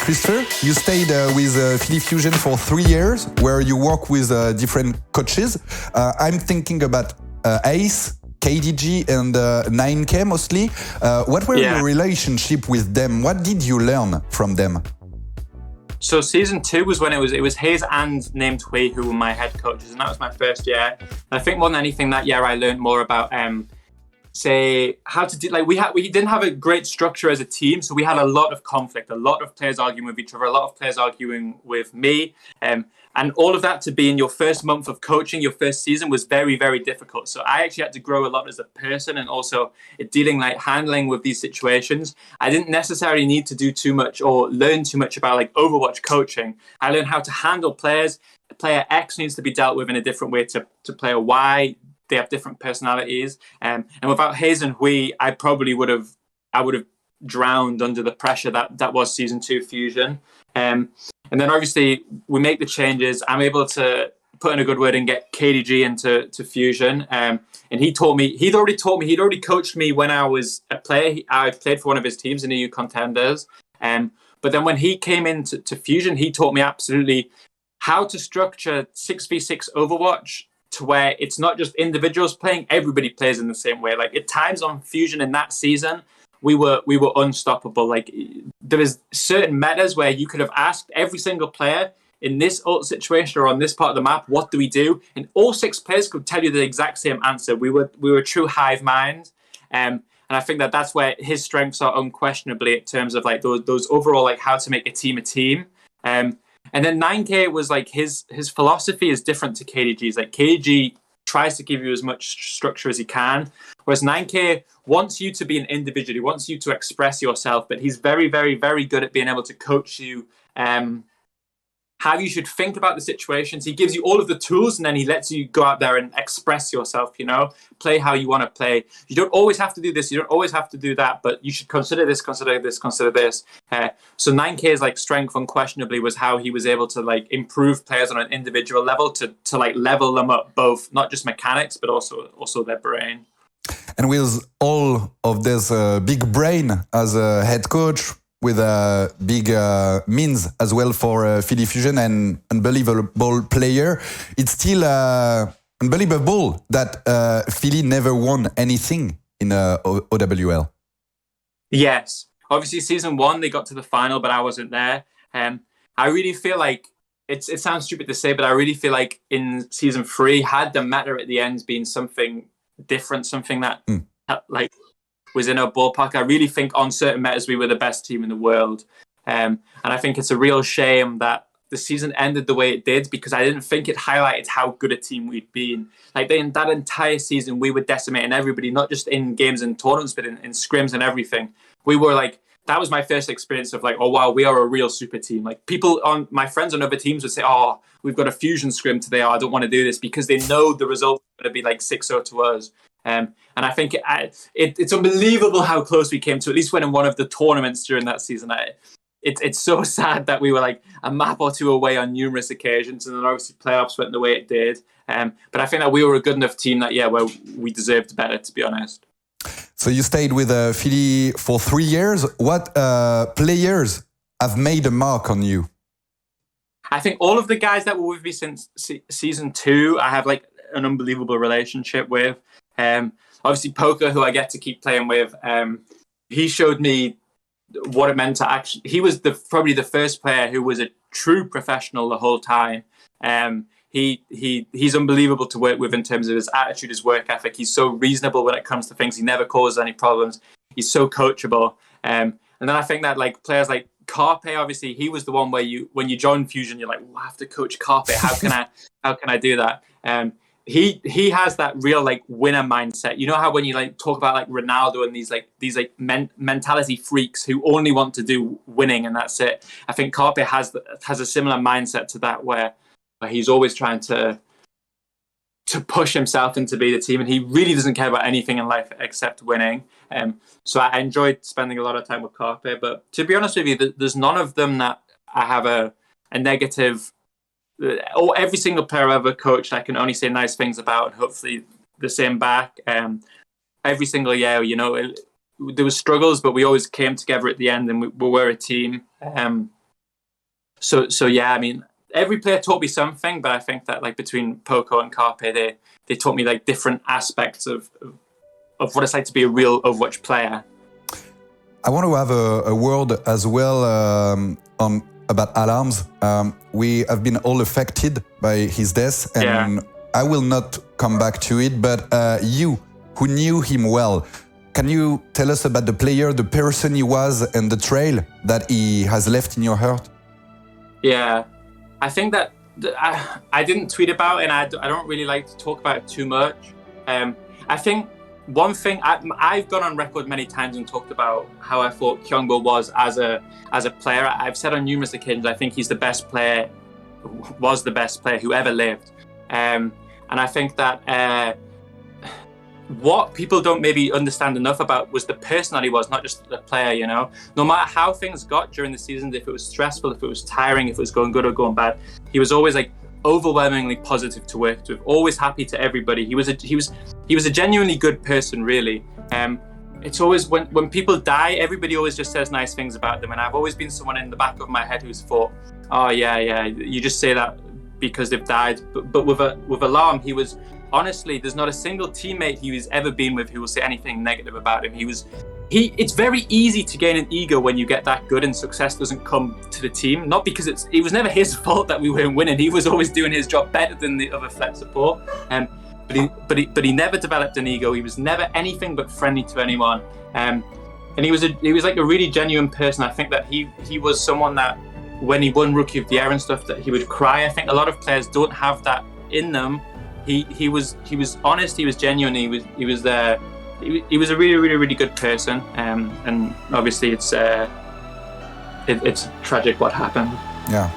CHRISTFER. You stayed with Philly Fusion for 3 years, where you work with different coaches. I'm thinking about Ace, KDG, and NineK mostly. What were your relationship with them? What did you learn from them? So season 2 was when it was his and named Hui who were my head coaches, and that was my first year. And I think more than anything that year I learned more about say how to do, like we didn't have a great structure as a team, so we had a lot of conflict, a lot of players arguing with each other, a lot of players arguing with me, and all of that to be in your first month of coaching, your first season, was very, very difficult. So I actually had to grow a lot as a person, and also handling with these situations. I didn't necessarily need to do too much or learn too much about like Overwatch coaching. I learned how to handle players. Player X needs to be dealt with in a different way to player Y. They have different personalities, and without Hayes and Hui, I would have drowned under the pressure that was season 2 Fusion. And then obviously we make the changes. I'm able to put in a good word and get KDG into Fusion. And he'd already coached me when I was a player. I played for one of his teams in EU Contenders. But then when he came into Fusion, he taught me absolutely how to structure 6v6 Overwatch to where it's not just individuals playing, everybody plays in the same way. Like at times on Fusion in that season, we were unstoppable. Like there was certain metas where you could have asked every single player in this ult situation or on this part of the map, what do we do? And all 6 players could tell you the exact same answer. We were a true hive mind. And I think that's where his strengths are unquestionably in terms of like those overall, like how to make a team. And then NineK was like his philosophy is different to KDG's. Like KDG tries to give you as much structure as he can, whereas NineK wants you to be an individual. He wants you to express yourself, but he's very, very, very good at being able to coach you how you should think about the situations. He gives you all of the tools, and then he lets you go out there and express yourself, play how you want to play. You don't always have to do this. You don't always have to do that, but you should consider this, consider this, consider this. So NineK's like strength unquestionably was how he was able to like improve players on an individual level to like level them up, both not just mechanics, but also their brain. And with all of this big brain as a head coach, with a big means as well for Philly Fusion and unbelievable player, it's still unbelievable that Philly never won anything in OWL. Yes. Obviously, season 1, they got to the final, but I wasn't there. I really feel like, it sounds stupid to say, but I really feel like in season 3, had the meta at the end been something different, something that like was in our ballpark, I really think on certain metas we were the best team in the world. And I think it's a real shame that the season ended the way it did, because I didn't think it highlighted how good a team we'd been. Like in that entire season, we were decimating everybody, not just in games and tournaments, but in scrims and everything. We were like, that was my first experience of like, oh wow, we are a real super team. Like my friends on other teams would say, oh, we've got a Fusion scrim today, oh, I don't want to do this, because they know the result is going to be like 6-0 to us. And I think it's unbelievable how close we came to at least winning one of the tournaments during that season. It's so sad that we were like a map or 2 away on numerous occasions, and then obviously playoffs went the way it did. But I think that we were a good enough team that where we deserved better, to be honest. So you stayed with Philly for 3 years. What players have made a mark on you? I think all of the guys that were with me since season 2, I have like an unbelievable relationship with. Obviously Poko, who I get to keep playing with, he showed me what it meant to actually, he was probably the first player who was a true professional the whole time. He's unbelievable to work with in terms of his attitude, his work ethic. He's so reasonable when it comes to things. He never causes any problems. He's so coachable. And then I think that like players like Carpe, obviously he was the one where when you join Fusion, you're like, well, I have to coach Carpe. How can I do that? He has that real like winner mindset. You know how when you like talk about like Ronaldo and these mentality freaks who only want to do winning and that's it. I think Carpe has a similar mindset to that where he's always trying to push himself and to be the team, and he really doesn't care about anything in life except winning. So I enjoyed spending a lot of time with Carpe. But to be honest with you, there's none of them that I have a negative. Or every single player I've ever coached, I can only say nice things about, and hopefully the same back. Every single year, there was struggles, but we always came together at the end, and we were a team. so yeah, I mean, every player taught me something, but I think that like between Poko and Carpe, they taught me like different aspects of what it's like to be a real Overwatch player. I want to have a word as well on about alarms. We have been all affected by his death, and I will not come back to it, but you, who knew him well, can you tell us about the player, the person he was, and the trail that he has left in your heart? Yeah, I think that I didn't tweet about it, and I don't really like to talk about it too much. I think one thing, I've gone on record many times and talked about how I thought Kyungbo was as a player. I've said on numerous occasions, I think he's the best player, was the best player who ever lived. And I think that what people don't maybe understand enough about was the person that he was, not just the player, you know. No matter how things got during the season, if it was stressful, if it was tiring, if it was going good or going bad, he was always like overwhelmingly positive to work with, always happy to everybody. He was a genuinely good person, really. It's always when people die, everybody always just says nice things about them, and I've always been someone in the back of my head who's thought, oh yeah, you just say that because they've died. But with Alarm, he was, honestly, there's not a single teammate he's ever been with who will say anything negative about him. It's very easy to gain an ego when you get that good and success doesn't come to the team. Not because it was never his fault that we weren't winning. He was always doing his job better than the other flex support. But he never developed an ego. He was never anything but friendly to anyone. And he was like a really genuine person. I think that he was someone that when he won Rookie of the Year and stuff, that he would cry. I think a lot of players don't have that in them. He was honest. He was genuine. He was a really, really, really good person. And obviously it's tragic what happened. Yeah.